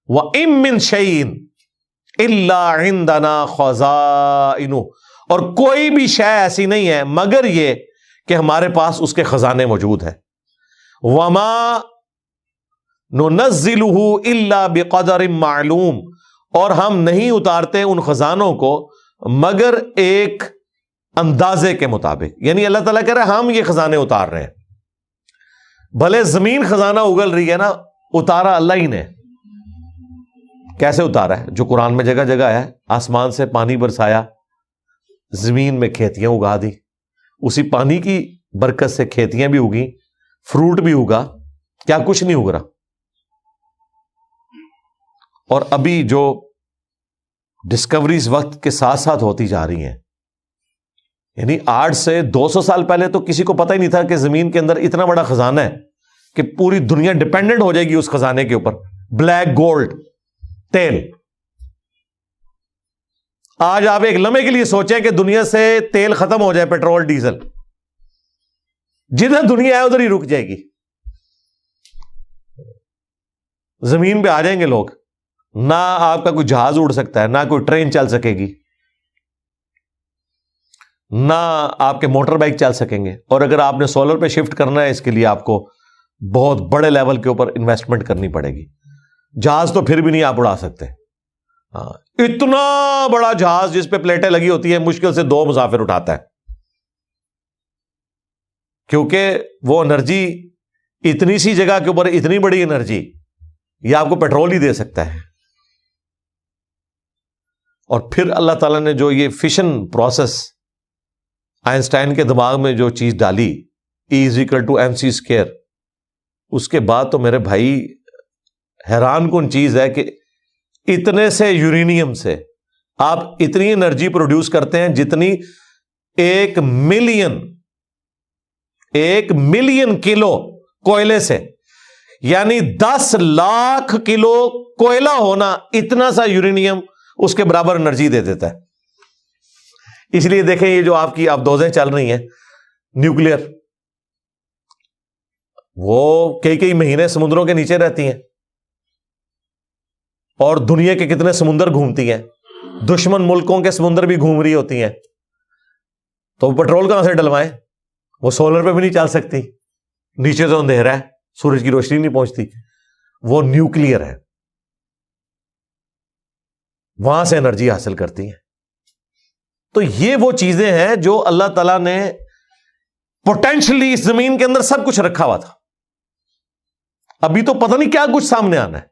وَإِن مِّن شَيْءٍ إِلَّا عِندَنَا خَزَائِنُهُ، اور کوئی بھی شے ایسی نہیں ہے مگر یہ کہ ہمارے پاس اس کے خزانے موجود ہیں. وَمَا نُنَزِّلُهُ إِلَّا بِقَدَرٍ مَّعْلُومٍ، اور ہم نہیں اتارتے ان خزانوں کو مگر ایک اندازے کے مطابق. یعنی اللہ تعالیٰ کہہ رہے ہیں ہم یہ خزانے اتار رہے ہیں. بھلے زمین خزانہ اگل رہی ہے نا، اتارا اللہ ہی نے. کیسے اتارا ہے؟ جو قرآن میں جگہ جگہ ہے. آسمان سے پانی برسایا، زمین میں کھیتیاں اگا دی، اسی پانی کی برکت سے کھیتیاں بھی اگیں، فروٹ بھی اگا. کیا کچھ نہیں اگ رہا؟ اور ابھی جو ڈسکوریز وقت کے ساتھ ساتھ ہوتی جا رہی ہیں، یعنی 8 سے 200 سال پہلے تو کسی کو پتہ ہی نہیں تھا کہ زمین کے اندر اتنا بڑا خزانہ ہے کہ پوری دنیا ڈیپینڈنٹ ہو جائے گی اس خزانے کے اوپر. بلیک گولڈ، تیل. آج آپ ایک لمحے کے لیے سوچیں کہ دنیا سے تیل ختم ہو جائے، پیٹرول ڈیزل، جدھر دنیا ہے ادھر ہی رک جائے گی. زمین پہ آ جائیں گے لوگ، نہ آپ کا کوئی جہاز اڑ سکتا ہے، نہ کوئی ٹرین چل سکے گی، نہ آپ کے موٹر بائک چل سکیں گے. اور اگر آپ نے سولر پہ شفٹ کرنا ہے، اس کے لیے آپ کو بہت بڑے لیول کے اوپر انویسٹمنٹ کرنی پڑے گی. جہاز تو پھر بھی نہیں آپ اڑا سکتے. اتنا بڑا جہاز جس پہ پلیٹیں لگی ہوتی ہیں مشکل سے 2 مسافر اٹھاتا ہے، کیونکہ وہ انرجی اتنی سی جگہ کے اوپر اتنی بڑی انرجی یہ آپ کو پیٹرول ہی دے سکتا ہے. اور پھر اللہ تعالیٰ نے جو یہ فشن پروسیس آئنسٹائن کے دماغ میں جو چیز ڈالی، E=mc²، اس کے بعد تو میرے بھائی حیران کن چیز ہے کہ اتنے سے یورینیم سے آپ اتنی انرجی پروڈیوس کرتے ہیں جتنی 1 ملین کلو کوئلے سے. یعنی 10 لاکھ کلو کوئلہ ہونا اتنا سا یورینیم اس کے برابر انرجی دے دیتا ہے. اس لیے دیکھیں یہ جو آپ کی آبدوزیں چل رہی ہیں نیوکلیر، وہ کئی مہینے سمندروں کے نیچے رہتی ہیں، اور دنیا کے کتنے سمندر گھومتی ہیں. دشمن ملکوں کے سمندر بھی گھوم رہی ہوتی ہیں. تو پیٹرول کہاں سے ڈلوائیں؟ وہ سولر پہ بھی نہیں چل سکتی، نیچے تو اندھیرا ہے، سورج کی روشنی نہیں پہنچتی. وہ نیوکلیر ہے، وہاں سے انرجی حاصل کرتی ہیں. تو یہ وہ چیزیں ہیں جو اللہ تعالیٰ نے پوٹینشلی اس زمین کے اندر سب کچھ رکھا ہوا تھا. ابھی تو پتہ نہیں کیا کچھ سامنے آنا ہے.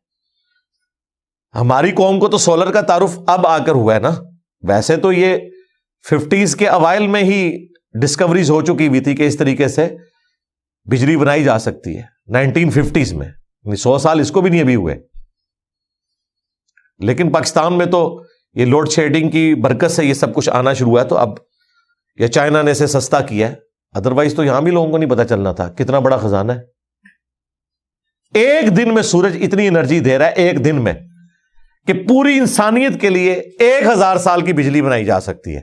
ہماری قوم کو تو سولر کا تعارف اب آ کر ہوا ہے نا. ویسے تو یہ 50s کے اوائل میں ہی ڈسکوریز ہو چکی ہوئی تھی کہ اس طریقے سے بجلی بنائی جا سکتی ہے. 1950s میں، 100 سال اس کو بھی نہیں ابھی ہوئے. لیکن پاکستان میں تو یہ لوڈ شیڈنگ کی برکت سے یہ سب کچھ آنا شروع ہوا ہے. تو اب یا چائنا نے اسے سستا کیا ہے، ادروائز تو یہاں بھی لوگوں کو نہیں پتا چلنا تھا کتنا بڑا خزانہ ہے. ایک دن میں سورج اتنی انرجی دے رہا ہے، ایک دن میں، کہ پوری انسانیت کے لیے 1000 سال کی بجلی بنائی جا سکتی ہے.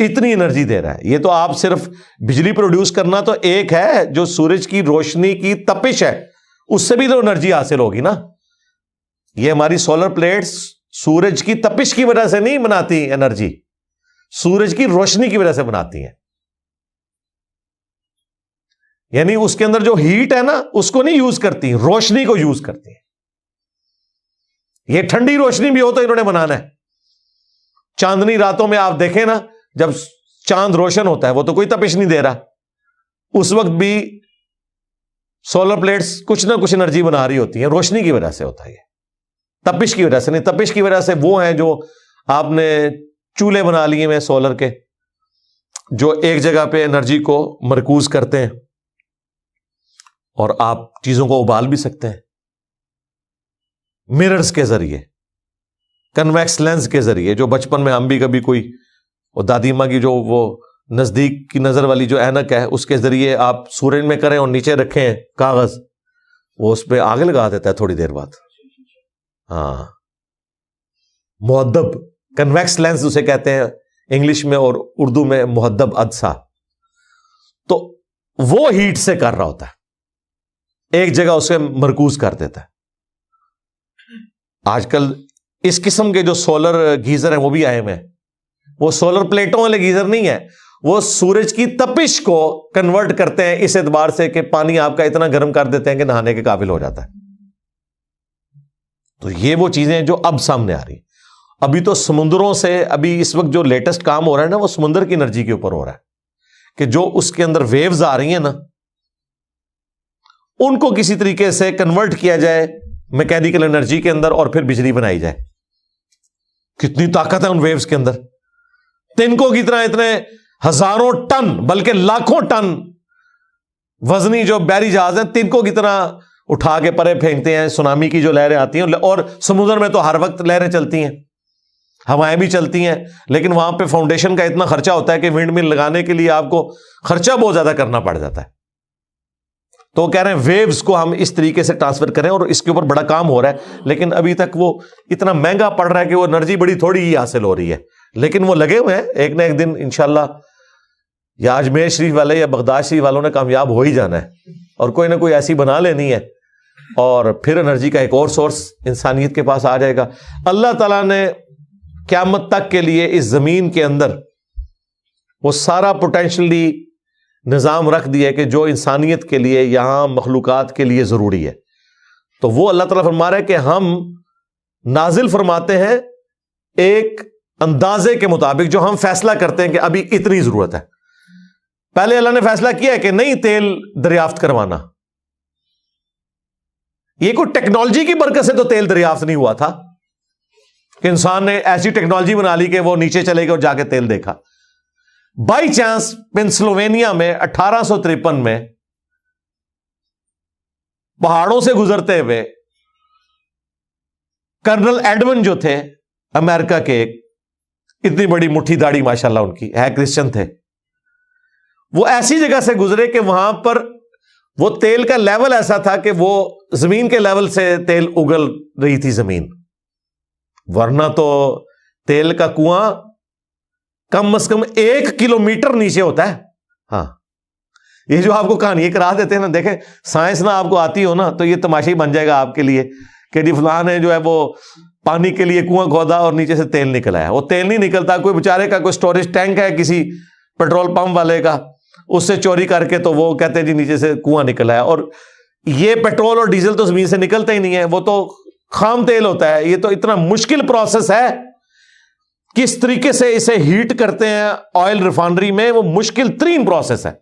اتنی انرجی دے رہا ہے. یہ تو آپ صرف بجلی پروڈیوس کرنا تو ایک ہے، جو سورج کی روشنی کی تپش ہے اس سے بھی تو انرجی حاصل ہوگی نا. یہ ہماری سولر پلیٹس سورج کی تپش کی وجہ سے نہیں بناتی انرجی، سورج کی روشنی کی وجہ سے بناتی ہیں. یعنی اس کے اندر جو ہیٹ ہے نا اس کو نہیں یوز کرتی، روشنی کو یوز کرتی ہیں. یہ ٹھنڈی روشنی بھی ہو تو انہوں نے بنانا ہے. چاندنی راتوں میں آپ دیکھیں نا، جب چاند روشن ہوتا ہے وہ تو کوئی تپش نہیں دے رہا، اس وقت بھی سولر پلیٹس کچھ نہ کچھ انرجی بنا رہی ہوتی ہیں. روشنی کی وجہ سے ہوتا ہے، یہ تپش کی وجہ سے نہیں. تپش کی وجہ سے وہ ہیں جو آپ نے چولہے بنا لیے ہیں سولر کے، جو ایک جگہ پہ انرجی کو مرکوز کرتے ہیں اور آپ چیزوں کو ابال بھی سکتے ہیں مررز کے ذریعے، کنویکس لینس کے ذریعے. جو بچپن میں ہم بھی کبھی کوئی دادی ماں کی جو وہ نزدیک کی نظر والی جو اینک ہے اس کے ذریعے آپ سورج میں کریں اور نیچے رکھیں کاغذ، وہ اس پہ آگ لگا دیتا ہے تھوڑی دیر بعد. ہاں، مہذب کنویکس لینس اسے کہتے ہیں انگلش میں اور اردو میں مہذب عدسہ. تو وہ ہیٹ سے کر رہا ہوتا ہے، ایک جگہ اسے مرکوز کر دیتا ہے. آج کل اس قسم کے جو سولر گیزر ہیں وہ بھی آئے ہوئے ہیں. وہ سولر پلیٹوں والے گیزر نہیں ہے, وہ سورج کی تپش کو کنورٹ کرتے ہیں اس اعتبار سے کہ پانی آپ کا اتنا گرم کر دیتے ہیں کہ نہانے کے قابل ہو جاتا ہے. تو یہ وہ چیزیں جو اب سامنے آ رہی ہیں. ابھی تو سمندروں سے ابھی اس وقت جو لیٹسٹ کام ہو رہا ہے نا, وہ سمندر کی انرجی کے اوپر ہو رہا ہے کہ جو اس کے اندر ویوز آ رہی ہیں نا, ان کو کسی طریقے سے کنورٹ کیا جائے میکینیکل انرجی کے اندر اور پھر بجلی بنائی جائے. کتنی طاقت ہے ان ویوز کے اندر. تنکوں کی طرح اتنے ہزاروں ٹن بلکہ لاکھوں ٹن وزنی جو بحری جہاز ہیں, تنکوں کی طرح اٹھا کے پرے پھینکتے ہیں. سونامی کی جو لہریں آتی ہیں, اور سمندر میں تو ہر وقت لہریں چلتی ہیں, ہوائیں بھی چلتی ہیں, لیکن وہاں پہ فاؤنڈیشن کا اتنا خرچہ ہوتا ہے کہ ونڈ مل لگانے کے لیے آپ کو خرچہ بہت زیادہ کرنا پڑ جاتا ہے. تو وہ کہہ رہے ہیں ویوز کو ہم اس طریقے سے ٹرانسفر کریں, اور اس کے اوپر بڑا کام ہو رہا ہے, لیکن ابھی تک وہ اتنا مہنگا پڑ رہا ہے کہ وہ انرجی بڑی تھوڑی ہی حاصل ہو رہی ہے. لیکن وہ لگے ہوئے ہیں, ایک نہ ایک دن انشاءاللہ یا اجمیر شریف والے یا بغداد شریف والوں نے کامیاب ہو ہی جانا ہے, اور کوئی نہ کوئی ایسی بنا لینی ہے, اور پھر انرجی کا ایک اور سورس انسانیت کے پاس آ جائے گا. اللہ تعالیٰ نے قیامت تک کے لیے اس زمین کے اندر وہ سارا پوٹینشلی نظام رکھ دیا ہے کہ جو انسانیت کے لیے, یہاں مخلوقات کے لیے ضروری ہے. تو وہ اللہ تعالیٰ فرما رہا ہے کہ ہم نازل فرماتے ہیں ایک اندازے کے مطابق, جو ہم فیصلہ کرتے ہیں کہ ابھی اتنی ضرورت ہے. پہلے اللہ نے فیصلہ کیا ہے کہ نہیں تیل دریافت کروانا. یہ کوئی ٹیکنالوجی کی برکت سے تو تیل دریافت نہیں ہوا تھا کہ انسان نے ایسی ٹیکنالوجی بنا لی کہ وہ نیچے چلے گئے اور جا کے تیل دیکھا. بائی چانس پینسلوینیا میں 1853 میں پہاڑوں سے گزرتے ہوئے کرنل ایڈمن جو تھے امریکہ کے, ایک اتنی بڑی مٹھی داڑھی ماشاءاللہ ان کی ہے, کرسچن تھے, وہ ایسی جگہ سے گزرے کہ وہاں پر وہ تیل کا لیول ایسا تھا کہ وہ زمین کے لیول سے تیل اگل رہی تھی زمین, ورنہ تو تیل کا کنواں کم از کم 1 کلومیٹر نیچے ہوتا ہے. ہاں, یہ جو آپ کو کہانی کرا دیتے ہیں نا, دیکھیں سائنس نہ آپ کو آتی ہو نا تو یہ تماشا ہی بن جائے گا آپ کے لیے کہ جی فلاں نے جو ہے وہ پانی کے لیے کنواں کھودا اور نیچے سے تیل نکل آیا. وہ تیل نہیں نکلتا, کوئی بیچارے کا کوئی سٹوریج ٹینک ہے کسی پیٹرول پمپ والے کا, اس سے چوری کر کے تو وہ کہتے ہیں جی نیچے سے کنواں نکل آیا. اور یہ پیٹرول اور ڈیزل تو زمین سے نکلتا ہی نہیں ہے, وہ تو خام تیل ہوتا ہے. یہ تو اتنا مشکل پروسیس ہے, کس طریقے سے اسے ہیٹ کرتے ہیں آئل ریفائنری میں, وہ مشکل ترین پروسیس ہے.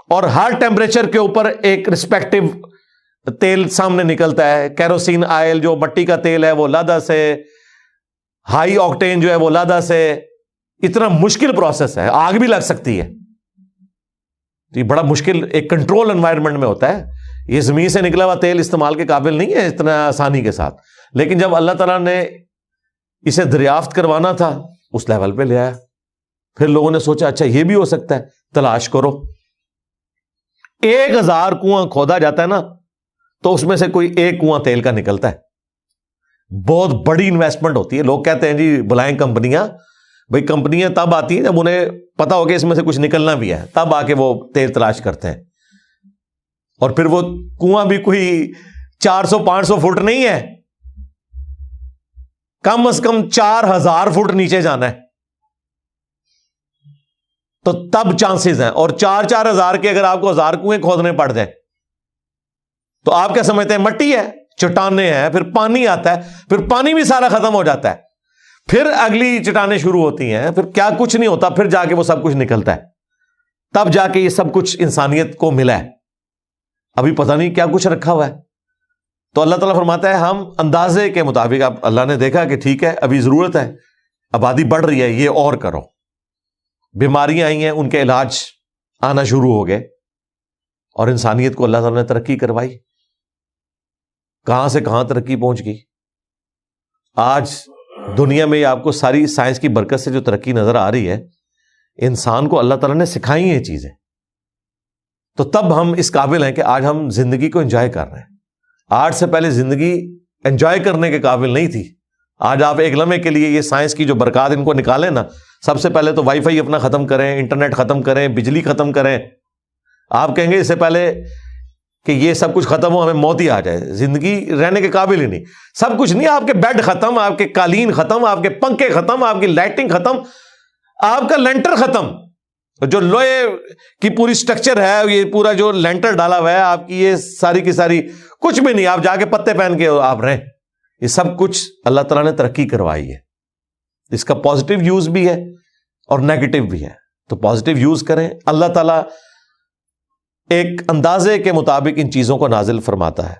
اور ہر ٹیمپریچر کے اوپر ایک رسپیکٹو تیل سامنے نکلتا ہے. کیروسین آئل جو مٹی کا تیل ہے وہ لادہ سے, ہائی آکٹین جو ہے وہ لادہ سے. اتنا مشکل پروسیس ہے, آگ بھی لگ سکتی ہے. تو یہ بڑا مشکل ایک کنٹرول انوائرمنٹ میں ہوتا ہے. یہ زمین سے نکلا ہوا تیل استعمال کے قابل نہیں ہے اتنا آسانی کے ساتھ. لیکن جب اللہ تعالیٰ نے اسے دریافت کروانا تھا اس لیول پہ لے آیا. پھر لوگوں نے سوچا اچھا یہ بھی ہو سکتا ہے, تلاش کرو. 1000 کنواں کھودا جاتا ہے نا تو اس میں سے کوئی ایک کنواں تیل کا نکلتا ہے. بہت بڑی انویسٹمنٹ ہوتی ہے. لوگ کہتے ہیں جی بلائیں کمپنیاں, بھائی کمپنیاں تب آتی ہیں جب انہیں پتا ہو کہ اس میں سے کچھ نکلنا بھی ہے, تب آ کے وہ تیل تلاش کرتے ہیں. اور پھر وہ کنواں بھی کوئی 400-500 فٹ نہیں ہے, کم از کم 4000 فٹ نیچے جانا ہے, تو تب چانسز ہیں. اور 4,000 کے اگر آپ کو 1000 کنویں کھودنے پڑ جائیں تو آپ کیا سمجھتے ہیں, مٹی ہے, چٹانیں ہیں, پھر پانی آتا ہے, پھر پانی بھی سارا ختم ہو جاتا ہے, پھر اگلی چٹانیں شروع ہوتی ہیں, پھر کیا کچھ نہیں ہوتا, پھر جا کے وہ سب کچھ نکلتا ہے. تب جا کے یہ سب کچھ انسانیت کو ملا ہے. ابھی پتہ نہیں کیا کچھ رکھا ہوا ہے. تو اللہ تعالیٰ فرماتا ہے ہم اندازے کے مطابق, اب اللہ نے دیکھا کہ ٹھیک ہے ابھی ضرورت ہے, آبادی بڑھ رہی ہے, یہ اور کرو. بیماریاں آئی ہیں, ان کے علاج آنا شروع ہو گئے, اور انسانیت کو اللہ تعالیٰ نے ترقی کروائی. کہاں سے کہاں ترقی پہنچ گئی. آج دنیا میں آپ کو ساری سائنس کی برکت سے جو ترقی نظر آ رہی ہے, انسان کو اللہ تعالیٰ نے سکھائی ہیں یہ چیزیں. تو تب ہم اس قابل ہیں کہ آج ہم زندگی کو انجوائے کر رہے ہیں. آج سے پہلے زندگی انجوائے کرنے کے قابل نہیں تھی. آج آپ ایک لمحے کے لیے یہ سائنس کی جو برکات ان کو نکالیں نا, سب سے پہلے تو وائی فائی اپنا ختم کریں, انٹرنیٹ ختم کریں, بجلی ختم کریں. آپ کہیں گے اس سے پہلے کہ یہ سب کچھ ختم ہو, ہمیں موت ہی آ جائے, زندگی رہنے کے قابل ہی نہیں. سب کچھ نہیں, آپ کے بیڈ ختم, آپ کے قالین ختم, آپ کے پنکھے ختم, آپ کی لائٹنگ ختم, آپ کا لینٹر ختم, جو لوہے کی پوری سٹرکچر ہے, یہ پورا جو لینٹر ڈالا ہوا ہے آپ کی, یہ ساری کی ساری کچھ بھی نہیں, آپ جا کے پتے پہن کے آپ رہیں. یہ سب کچھ اللہ تعالیٰ نے ترقی کروائی ہے. اس کا پازیٹیو یوز بھی ہے اور نیگیٹو بھی ہے, تو پازیٹیو یوز کریں. اللہ تعالیٰ ایک اندازے کے مطابق ان چیزوں کو نازل فرماتا ہے.